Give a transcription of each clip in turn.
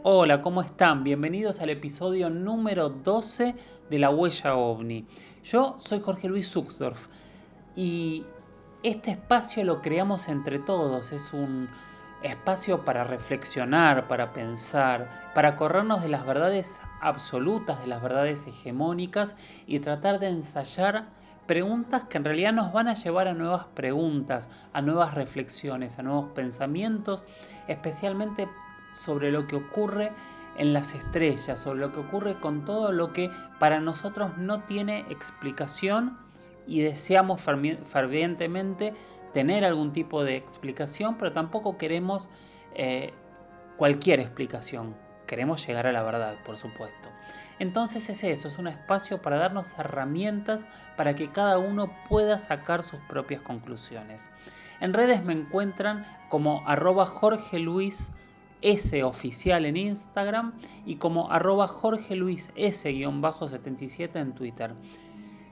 Hola, ¿cómo están? Bienvenidos al episodio número 12 de La Huella OVNI. Yo soy Jorge Luis Zuckdorf y este espacio lo creamos entre todos. Es un espacio para reflexionar, para pensar, para corrernos de las verdades absolutas, de las verdades hegemónicas y tratar de ensayar preguntas que en realidad nos van a llevar a nuevas preguntas, a nuevas reflexiones, a nuevos pensamientos, especialmente sobre lo que ocurre en las estrellas, sobre lo que ocurre con todo lo que para nosotros no tiene explicación y deseamos fervientemente tener algún tipo de explicación, pero tampoco queremos cualquier explicación. Queremos llegar a la verdad, por supuesto. Entonces es eso, es un espacio para darnos herramientas para que cada uno pueda sacar sus propias conclusiones. En redes me encuentran como @JorgeLuisS oficial en Instagram y como @JorgeLuisS-77 en Twitter.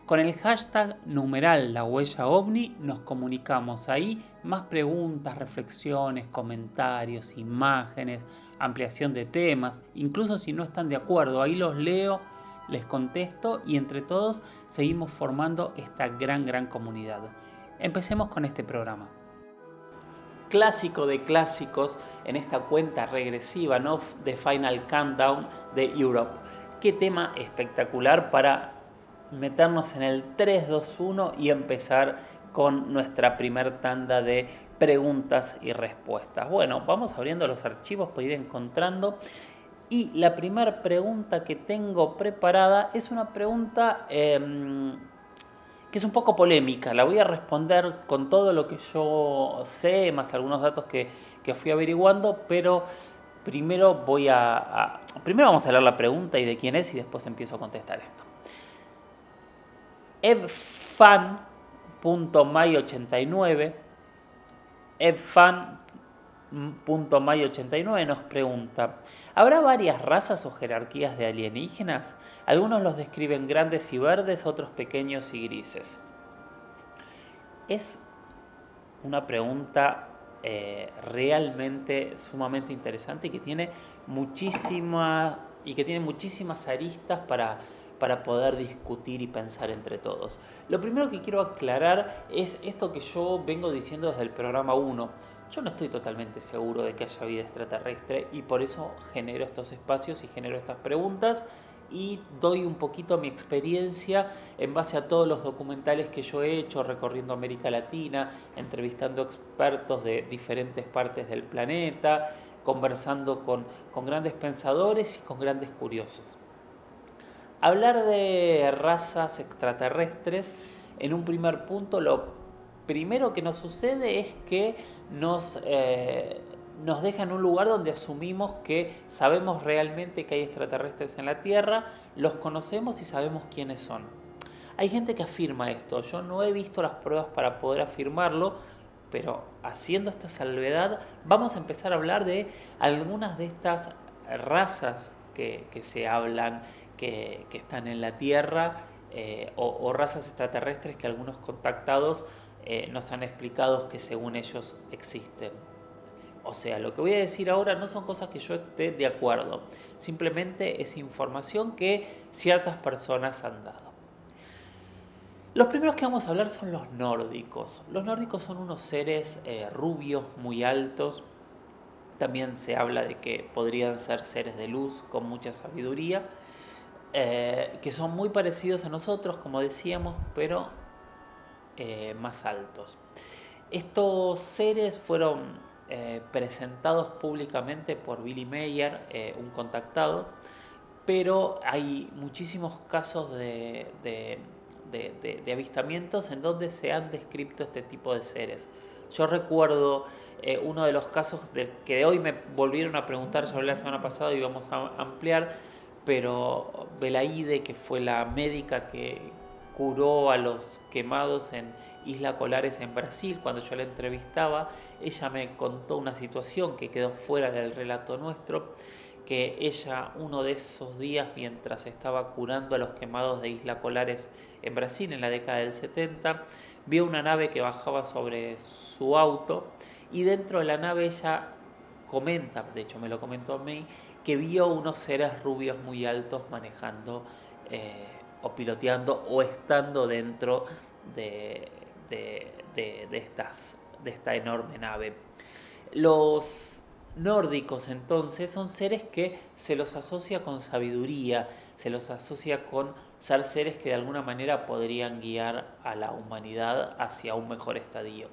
Con el hashtag numeral La Huella OVNI nos comunicamos ahí, más preguntas, reflexiones, comentarios, imágenes, ampliación de temas, incluso si no están de acuerdo, ahí los leo, les contesto y entre todos seguimos formando esta gran comunidad. Empecemos con este programa. Clásico de clásicos en esta cuenta regresiva, ¿no? The Final Countdown de Europe. Qué tema espectacular para meternos en el 3, 2, 1 y empezar con nuestra primer tanda de preguntas y respuestas. Bueno, vamos abriendo los archivos para ir encontrando. Y la primera pregunta que tengo preparada es una pregunta que es un poco polémica. La voy a responder con todo lo que yo sé, más algunos datos que fui averiguando, pero primero primero vamos a leer la pregunta y de quién es y después empiezo a contestar esto. Evfan.may89 Evfan.may89 nos pregunta: ¿habrá varias razas o jerarquías de alienígenas? Algunos los describen grandes y verdes, otros pequeños y grises. Es una pregunta realmente sumamente interesante y que tiene muchísimas aristas para poder discutir y pensar entre todos. Lo primero que quiero aclarar es esto que yo vengo diciendo desde el programa 1. Yo no estoy totalmente seguro de que haya vida extraterrestre y por eso genero estos espacios y genero estas preguntas y doy un poquito mi experiencia en base a todos los documentales que yo he hecho recorriendo América Latina, entrevistando expertos de diferentes partes del planeta, conversando con grandes pensadores y con grandes curiosos. Hablar de razas extraterrestres, en un primer punto, lo primero que nos sucede es que nos deja en un lugar donde asumimos que sabemos realmente que hay extraterrestres en la Tierra, los conocemos y sabemos quiénes son. Hay gente que afirma esto, yo no he visto las pruebas para poder afirmarlo, pero haciendo esta salvedad vamos a empezar a hablar de algunas de estas razas que se hablan, que están en la Tierra, o razas extraterrestres que algunos contactados nos han explicado que según ellos existen. O sea, lo que voy a decir ahora no son cosas que yo esté de acuerdo, simplemente es información que ciertas personas han dado. Los primeros que vamos a hablar son los nórdicos. Los nórdicos son unos seres rubios, muy altos. También se habla de que podrían ser seres de luz con mucha sabiduría, que son muy parecidos a nosotros, como decíamos, pero más altos. Estos seres fueron presentados públicamente por Billy Mayer, un contactado, pero hay muchísimos casos de avistamientos en donde se han descrito este tipo de seres. Yo recuerdo uno de los casos que de hoy me volvieron a preguntar, ya hablé la semana pasada y vamos a ampliar, pero Belaide, que fue la médica que curó a los quemados en Isla Colares en Brasil, cuando yo la entrevistaba, ella me contó una situación que quedó fuera del relato nuestro, que ella uno de esos días, mientras estaba curando a los quemados de Isla Colares en Brasil en la década del 70, vio una nave que bajaba sobre su auto y dentro de la nave ella comenta, de hecho me lo comentó a mí, que vio unos seres rubios muy altos manejando o piloteando o estando dentro de, de esta enorme nave. Los nórdicos entonces son seres que se los asocia con sabiduría, se los asocia con ser seres que de alguna manera podrían guiar a la humanidad hacia un mejor estadio.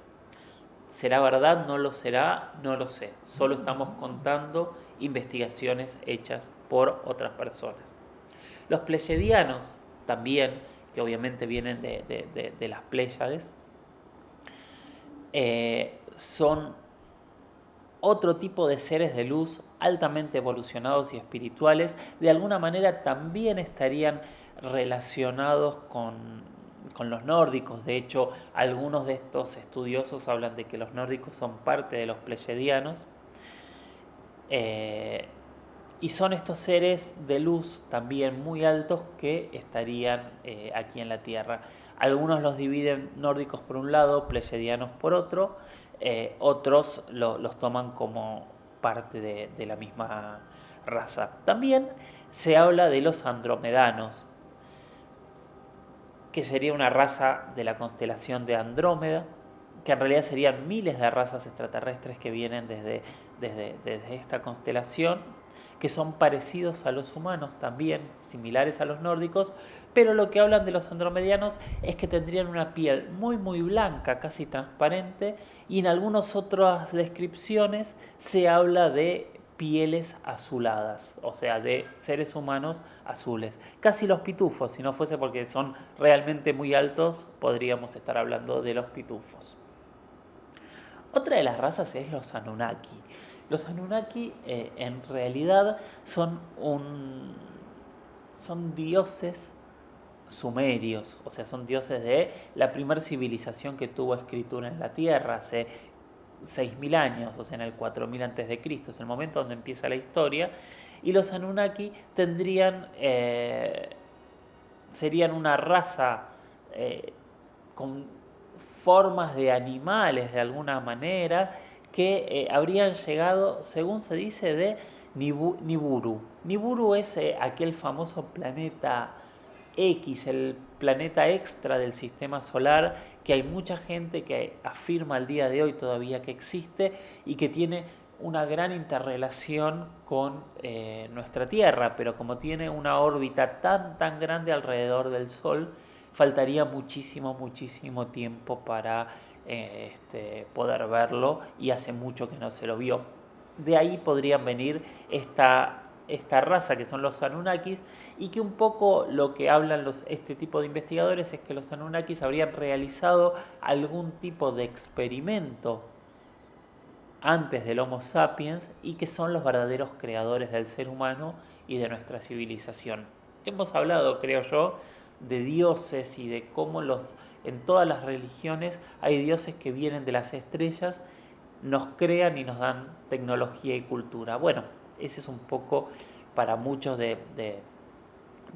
¿Será verdad? ¿No lo será? No lo sé. Solo estamos contando investigaciones hechas por otras personas. Los pleyadianos también, que obviamente vienen de las Pléyades, son otro tipo de seres de luz altamente evolucionados y espirituales. De alguna manera también estarían relacionados con los nórdicos. De hecho, algunos de estos estudiosos hablan de que los nórdicos son parte de los pleyadianos. Y son estos seres de luz también muy altos que estarían aquí en la Tierra. Algunos los dividen nórdicos por un lado, pleyadianos por otro. Otros los toman como parte de la misma raza. También se habla de los andromedanos, que sería una raza de la constelación de Andrómeda, que en realidad serían miles de razas extraterrestres que vienen desde esta constelación, que son parecidos a los humanos también, similares a los nórdicos, pero lo que hablan de los andromedianos es que tendrían una piel muy muy blanca, casi transparente, y en algunas otras descripciones se habla de pieles azuladas, o sea, de seres humanos azules. Casi los pitufos, si no fuese porque son realmente muy altos, podríamos estar hablando de los pitufos. Otra de las razas es los Anunnaki. Los Anunnaki en realidad son dioses sumerios, o sea, son dioses de la primera civilización que tuvo escritura en la Tierra hace 6.000 años, o sea, en el 4000 a.C., es el momento donde empieza la historia, y los Anunnaki serían una raza con formas de animales de alguna manera, que habrían llegado, según se dice, de Nibiru. Nibiru es aquel famoso planeta X, el planeta extra del sistema solar, que hay mucha gente que afirma al día de hoy todavía que existe y que tiene una gran interrelación con nuestra Tierra, pero como tiene una órbita tan grande alrededor del Sol, faltaría muchísimo tiempo para poder verlo, y hace mucho que no se lo vio. De ahí podrían venir esta raza que son los Anunnakis, y que un poco lo que hablan este tipo de investigadores es que los Anunnakis habrían realizado algún tipo de experimento antes del Homo sapiens y que son los verdaderos creadores del ser humano y de nuestra civilización. Hemos hablado, creo yo, de dioses y de cómo en todas las religiones hay dioses que vienen de las estrellas, nos crean y nos dan tecnología y cultura. Bueno, ese es un poco para muchos de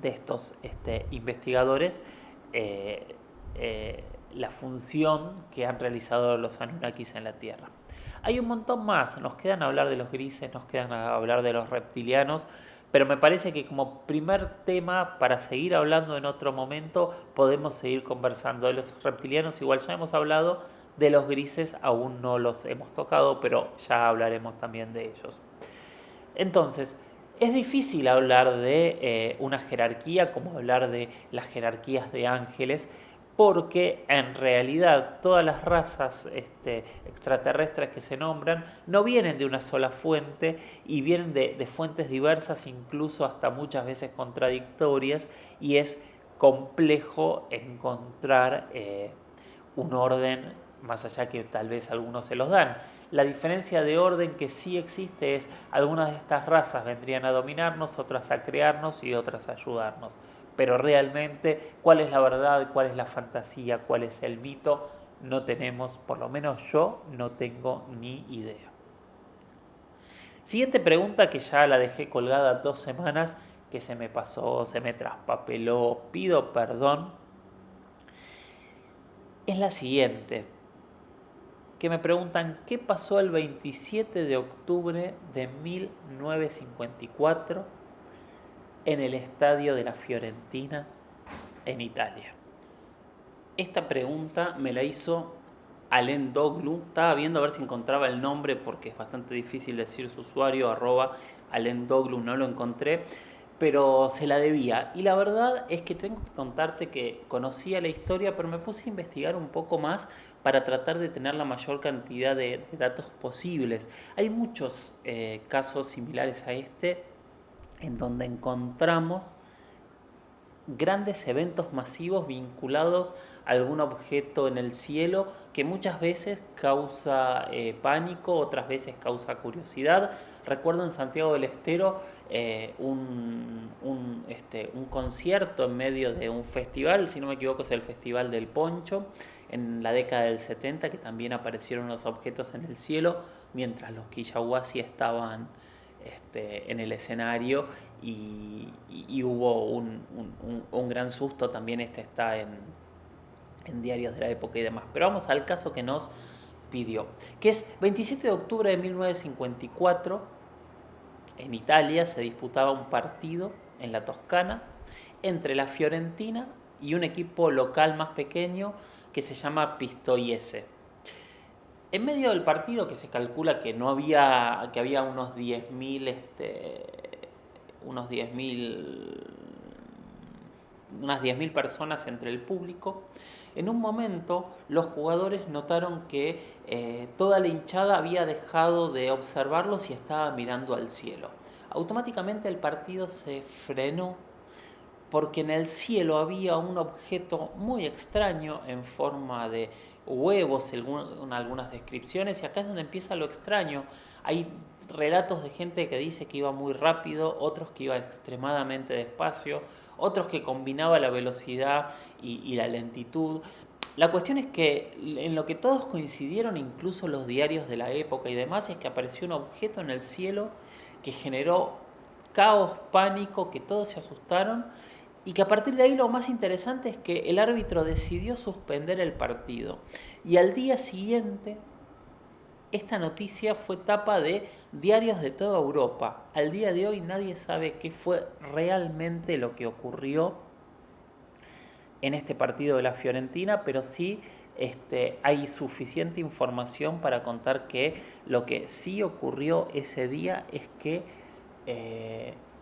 estos investigadores la función que han realizado los Anunnakis en la Tierra. Hay un montón más, nos quedan hablar de los grises, nos quedan hablar de los reptilianos, pero me parece que como primer tema, para seguir hablando en otro momento, podemos seguir conversando de los reptilianos. Igual ya hemos hablado de los grises, aún no los hemos tocado, pero ya hablaremos también de ellos. Entonces, es difícil hablar de una jerarquía como hablar de las jerarquías de ángeles, porque en realidad todas las razas extraterrestres que se nombran no vienen de una sola fuente y vienen de fuentes diversas, incluso hasta muchas veces contradictorias, y es complejo encontrar un orden más allá que tal vez algunos se los dan. La diferencia de orden que sí existe es algunas de estas razas vendrían a dominarnos, otras a crearnos y otras a ayudarnos. Pero realmente, ¿cuál es la verdad? ¿Cuál es la fantasía? ¿Cuál es el mito? No tenemos, por lo menos yo no tengo ni idea. Siguiente pregunta, que ya la dejé colgada 2 semanas, que se me pasó, se me traspapeló, pido perdón. Es la siguiente. que me preguntan qué pasó el 27 de octubre de 1954 en el estadio de la Fiorentina en Italia. Esta pregunta me la hizo Alain Doglu. Estaba viendo a ver si encontraba el nombre porque es bastante difícil decir su usuario, @Alain Doglu, no lo encontré, pero se la debía. Y la verdad es que tengo que contarte que conocía la historia, pero me puse a investigar un poco más para tratar de tener la mayor cantidad de datos posibles. Hay muchos casos similares a este en donde encontramos grandes eventos masivos vinculados a algún objeto en el cielo que muchas veces causa pánico, otras veces causa curiosidad. Recuerdo en Santiago del Estero un concierto en medio de un festival, si no me equivoco es el Festival del Poncho, en la década del 70, que también aparecieron los objetos en el cielo mientras los Quillahuasi estaban en el escenario y hubo un gran susto. También está en diarios de la época y demás. Pero vamos al caso que nos pidió, que es 27 de octubre de 1954, en Italia se disputaba un partido en la Toscana entre la Fiorentina y un equipo local más pequeño que se llama Pistoiese. En medio del partido, que se calcula que había unos 10.000 unas 10.000 personas entre el público, en un momento los jugadores notaron que toda la hinchada había dejado de observarlos y estaba mirando al cielo. Automáticamente el partido se frenó porque en el cielo había un objeto muy extraño en forma de huevos, según algunas descripciones, y acá es donde empieza lo extraño. Hay relatos de gente que dice que iba muy rápido, otros que iba extremadamente despacio, otros que combinaba la velocidad y la lentitud. La cuestión es que en lo que todos coincidieron, incluso los diarios de la época y demás, es que apareció un objeto en el cielo que generó caos, pánico, que todos se asustaron, y que a partir de ahí lo más interesante es que el árbitro decidió suspender el partido. Y al día siguiente, esta noticia fue tapa de diarios de toda Europa. Al día de hoy nadie sabe qué fue realmente lo que ocurrió en este partido de la Fiorentina, pero sí hay suficiente información para contar que lo que sí ocurrió ese día es que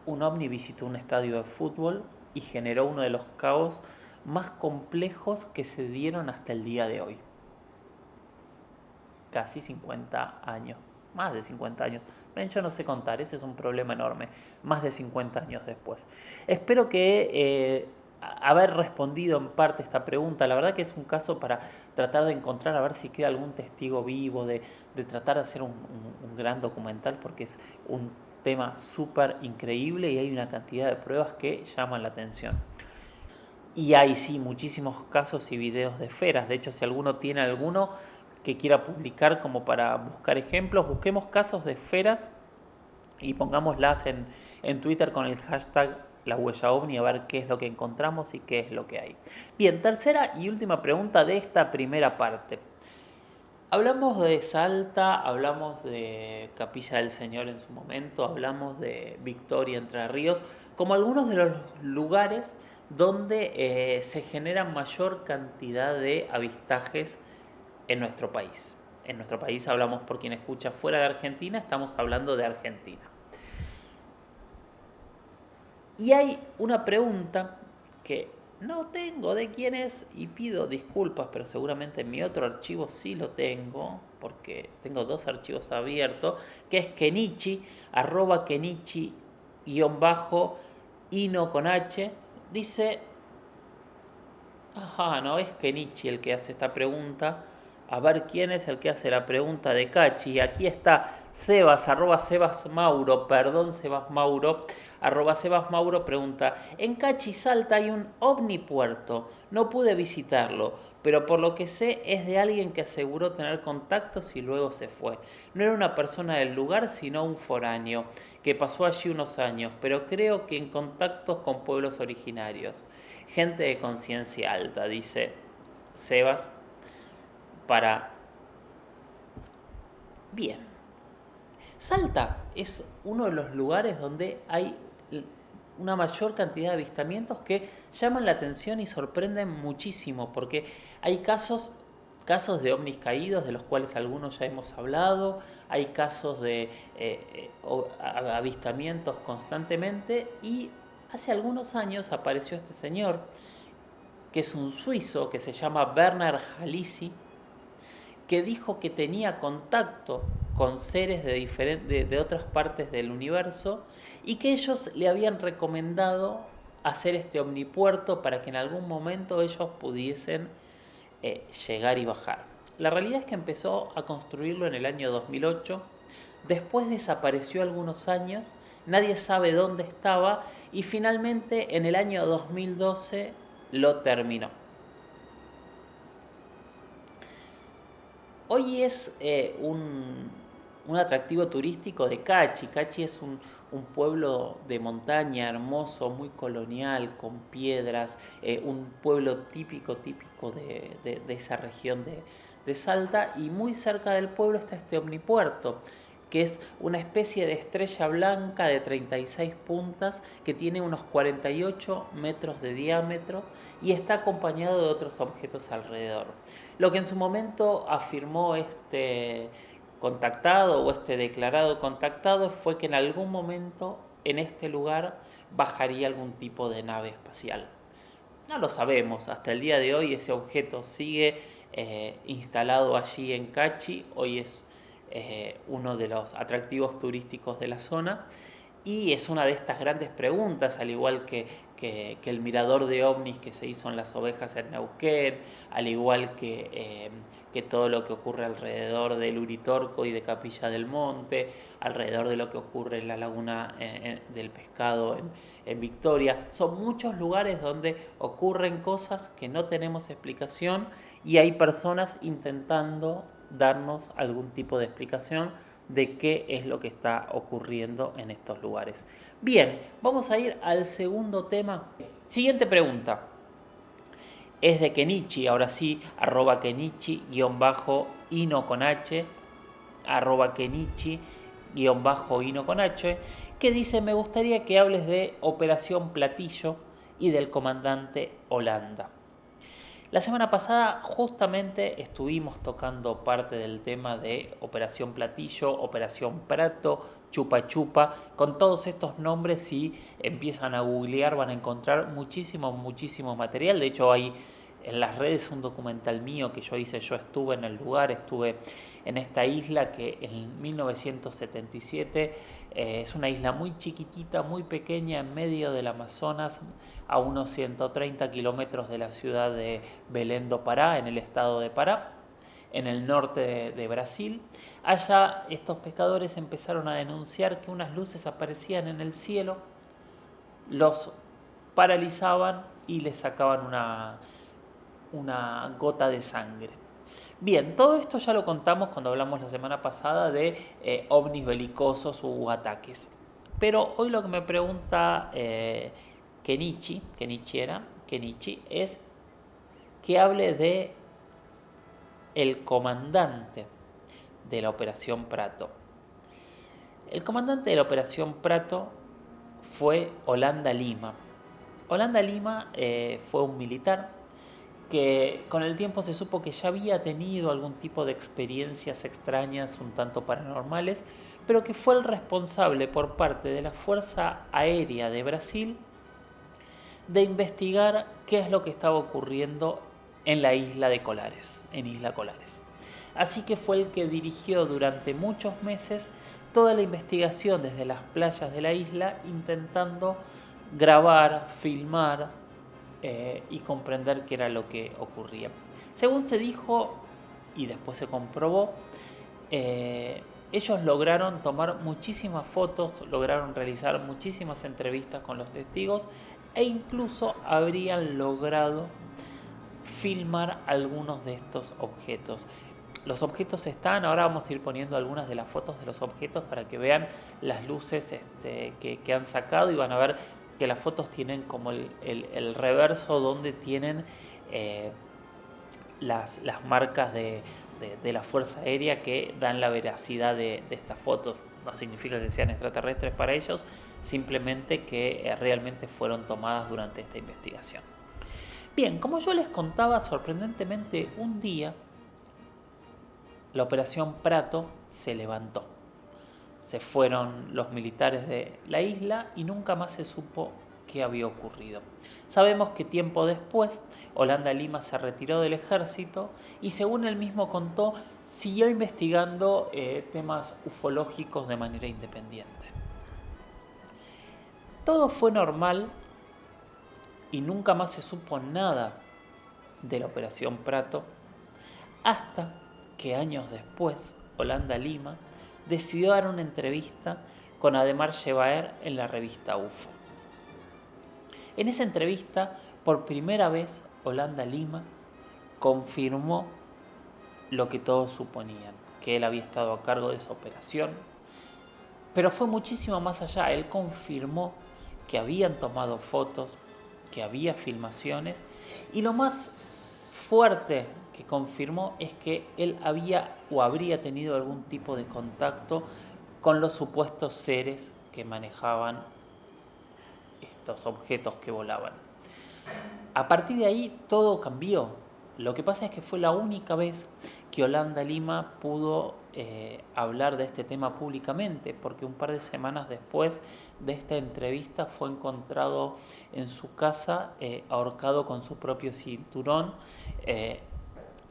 un ovni visitó un estadio de fútbol y generó uno de los caos más complejos que se dieron hasta el día de hoy. Casi 50 años, más de 50 años. Yo no sé contar, ese es un problema enorme. Más de 50 años después. Espero que haber respondido en parte esta pregunta. La verdad que es un caso para tratar de encontrar, a ver si queda algún testigo vivo, de tratar de hacer un gran documental, porque es un tema súper increíble y hay una cantidad de pruebas que llaman la atención. Y hay sí muchísimos casos y videos de esferas. De hecho, si alguno tiene alguno que quiera publicar como para buscar ejemplos, busquemos casos de esferas y pongámoslas en Twitter con el hashtag La Huella OVNI a ver qué es lo que encontramos y qué es lo que hay. Bien, tercera y última pregunta de esta primera parte. Hablamos de Salta, hablamos de Capilla del Señor en su momento, hablamos de Victoria, Entre Ríos, como algunos de los lugares donde se genera mayor cantidad de avistajes en nuestro país. En nuestro país hablamos, por quien escucha fuera de Argentina, estamos hablando de Argentina. Y hay una pregunta que no tengo de quién es y pido disculpas, pero seguramente en mi otro archivo sí lo tengo, porque tengo dos archivos abiertos, que es Kenichi, @Kenichi_Ino con H. Dice, no es Kenichi el que hace esta pregunta. A ver quién es el que hace la pregunta de Cachi. Aquí está Sebas, @SebasMauro, perdón SebasMauro, @SebasMauro pregunta: en Cachi, Salta hay un ovnipuerto, no pude visitarlo, pero por lo que sé es de alguien que aseguró tener contactos y luego se fue. No era una persona del lugar, sino un foráneo, que pasó allí unos años, pero creo que en contactos con pueblos originarios. Gente de conciencia alta, dice Sebas, para Bien, Salta es uno de los lugares donde hay una mayor cantidad de avistamientos que llaman la atención y sorprenden muchísimo, porque hay casos de ovnis caídos, de los cuales algunos ya hemos hablado, hay casos de avistamientos constantemente, y hace algunos años apareció este señor, que es un suizo, que se llama Bernard Halisi, que dijo que tenía contacto con seres de otras partes del universo y que ellos le habían recomendado hacer este omnipuerto para que en algún momento ellos pudiesen llegar y bajar. La realidad es que empezó a construirlo en el año 2008, después desapareció algunos años, nadie sabe dónde estaba y finalmente en el año 2012 lo terminó. Hoy es un atractivo turístico de Cachi. Cachi es un pueblo de montaña hermoso, muy colonial, con piedras, un pueblo típico de esa región de Salta, y muy cerca del pueblo está este omnipuerto, que es una especie de estrella blanca de 36 puntas que tiene unos 48 metros de diámetro y está acompañado de otros objetos alrededor. Lo que en su momento afirmó este contactado o este declarado contactado fue que en algún momento en este lugar bajaría algún tipo de nave espacial. No lo sabemos, hasta el día de hoy ese objeto sigue instalado allí en Cachi, hoy es uno de los atractivos turísticos de la zona y es una de estas grandes preguntas, al igual que el mirador de ovnis que se hizo en Las Ovejas en Neuquén, al igual que todo lo que ocurre alrededor del Uritorco y de Capilla del Monte, alrededor de lo que ocurre en la laguna del Pescado en Victoria. Son muchos lugares donde ocurren cosas que no tenemos explicación y hay personas intentando darnos algún tipo de explicación de qué es lo que está ocurriendo en estos lugares. Bien, vamos a ir al segundo tema. Siguiente pregunta. Es de Kenichi, ahora sí, arroba Kenichi-ino con H, arroba Kenichi-ino con H, que dice: me gustaría que hables de Operación Platillo y del comandante Holanda. La semana pasada justamente estuvimos tocando parte del tema de Operación Platillo, Operación Prato, Chupa Chupa. Con todos estos nombres, si empiezan a googlear, van a encontrar muchísimo material. De hecho, hay en las redes un documental mío que yo hice. Yo estuve en el lugar, estuve en esta isla que en 1977 es una isla muy chiquitita, muy pequeña, en medio del Amazonas, a unos 130 kilómetros de la ciudad de Belém do Pará, en el estado de Pará, en el norte de Brasil. Allá estos pescadores empezaron a denunciar que unas luces aparecían en el cielo, los paralizaban y les sacaban una gota de sangre. Bien, todo esto ya lo contamos cuando hablamos la semana pasada de ovnis belicosos u ataques. Pero hoy lo que me pregunta Kenichi es que hable de el comandante de la Operación Prato. El comandante de la Operación Prato fue Holanda Lima. Holanda Lima fue un militar que con el tiempo se supo que ya había tenido algún tipo de experiencias extrañas, un tanto paranormales, pero que fue el responsable por parte de la Fuerza Aérea de Brasil de investigar qué es lo que estaba ocurriendo en la isla de Colares, en Isla Colares. Así que fue el que dirigió durante muchos meses toda la investigación desde las playas de la isla, intentando grabar, filmar y comprender qué era lo que ocurría. Según se dijo y después se comprobó, ellos lograron tomar muchísimas fotos, lograron realizar muchísimas entrevistas con los testigos e incluso habrían logrado filmar algunos de estos objetos. Los objetos están, ahora vamos a ir poniendo algunas de las fotos de los objetos para que vean las luces que han sacado, y van a ver que las fotos tienen como el reverso donde tienen las marcas de de la Fuerza Aérea que dan la veracidad de estas fotos. No significa que sean extraterrestres para ellos, simplemente que realmente fueron tomadas durante esta investigación. Bien, como yo les contaba, sorprendentemente un día la Operación Prato se levantó. Se fueron los militares de la isla y nunca más se supo qué había ocurrido. Sabemos que tiempo después Holanda Lima se retiró del ejército y, según él mismo contó, siguió investigando temas ufológicos de manera independiente. Todo fue normal y nunca más se supo nada de la Operación Prato, hasta que años después Holanda Lima decidió dar una entrevista con Ademar Shebaer en la revista UFO. En esa entrevista, por primera vez, Holanda Lima confirmó lo que todos suponían, que él había estado a cargo de esa operación, pero fue muchísimo más allá. Él confirmó que habían tomado fotos, que había filmaciones, y lo más fuerte que confirmó es que él había o habría tenido algún tipo de contacto con los supuestos seres que manejaban estos objetos que volaban. A partir de ahí todo cambió. Lo que pasa es que fue la única vez que Holanda Lima pudo hablar de este tema públicamente, porque un par de semanas después de esta entrevista fue encontrado en su casa ahorcado con su propio cinturón,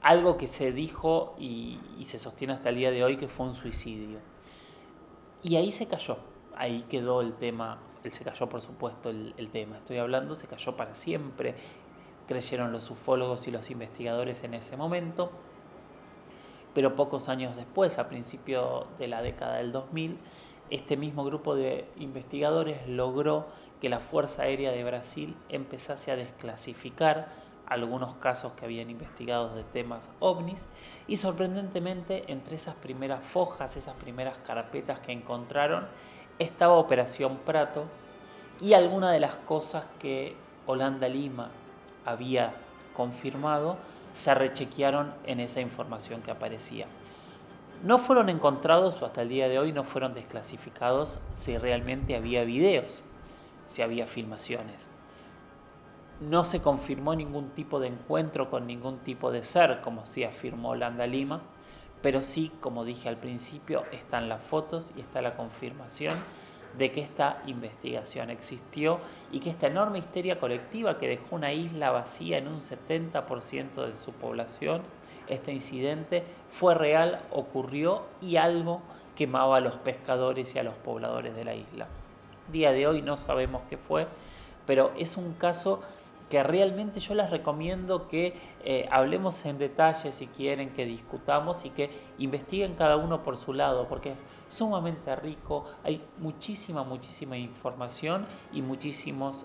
algo que se dijo y se sostiene hasta el día de hoy que fue un suicidio. Y ahí se cayó, ahí quedó el tema. Él se cayó, por supuesto, el tema. Estoy hablando, se cayó para siempre, creyeron los ufólogos y los investigadores en ese momento. Pero pocos años después, a principios de la década del 2000, este mismo grupo de investigadores logró que la Fuerza Aérea de Brasil empezase a desclasificar algunos casos que habían investigado de temas ovnis, y sorprendentemente entre esas primeras fojas, esas primeras carpetas que encontraron, estaba Operación Prato y algunas de las cosas que Holanda Lima había confirmado se rechequearon en esa información que aparecía. No fueron encontrados, o hasta el día de hoy no fueron desclasificados, si realmente había videos, si había filmaciones. No se confirmó ningún tipo de encuentro con ningún tipo de ser, como sí afirmó Holanda Lima, pero sí, como dije al principio, están las fotos y está la confirmación de que esta investigación existió y que esta enorme histeria colectiva que dejó una isla vacía en un 70% de su población, este incidente fue real, ocurrió y algo quemaba a los pescadores y a los pobladores de la isla. Día de hoy no sabemos qué fue, pero es un caso que realmente yo les recomiendo que hablemos en detalle si quieren, que discutamos y que investiguen cada uno por su lado, porque es sumamente rico, hay muchísima información y muchísimos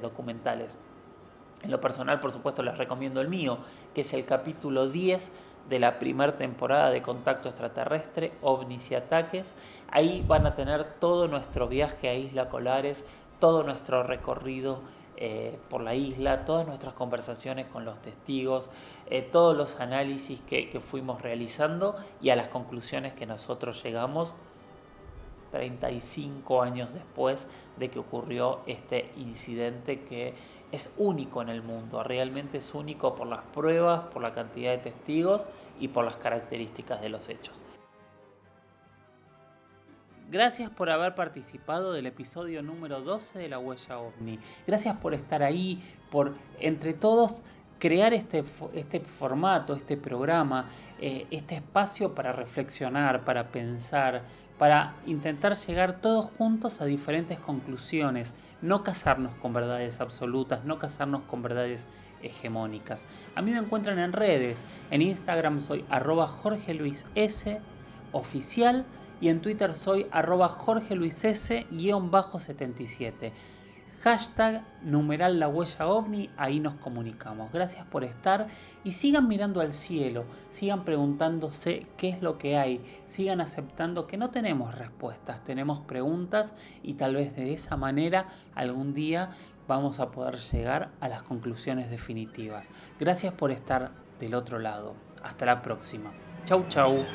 documentales. En lo personal, por supuesto, les recomiendo el mío, que es el capítulo 10 de la primera temporada de Contacto Extraterrestre, OVNIs y Ataques. Ahí van a tener todo nuestro viaje a Isla Colares, todo nuestro recorrido por la isla, todas nuestras conversaciones con los testigos, todos los análisis que fuimos realizando y a las conclusiones que nosotros llegamos 35 años después de que ocurrió este incidente que es único en el mundo, realmente es único por las pruebas, por la cantidad de testigos y por las características de los hechos. Gracias por haber participado del episodio número 12 de La Huella OVNI. Gracias por estar ahí, por entre todos crear este formato, este programa, este espacio para reflexionar, para pensar, para intentar llegar todos juntos a diferentes conclusiones, no casarnos con verdades absolutas, no casarnos con verdades hegemónicas. A mí me encuentran en redes, en Instagram soy @JorgeLuisS oficial y en Twitter soy @JorgeLuisS_77. Hashtag numeral La Huella OVNI, ahí nos comunicamos. Gracias por estar y sigan mirando al cielo, sigan preguntándose qué es lo que hay, sigan aceptando que no tenemos respuestas, tenemos preguntas y tal vez de esa manera algún día vamos a poder llegar a las conclusiones definitivas. Gracias por estar del otro lado. Hasta la próxima. Chau, chau.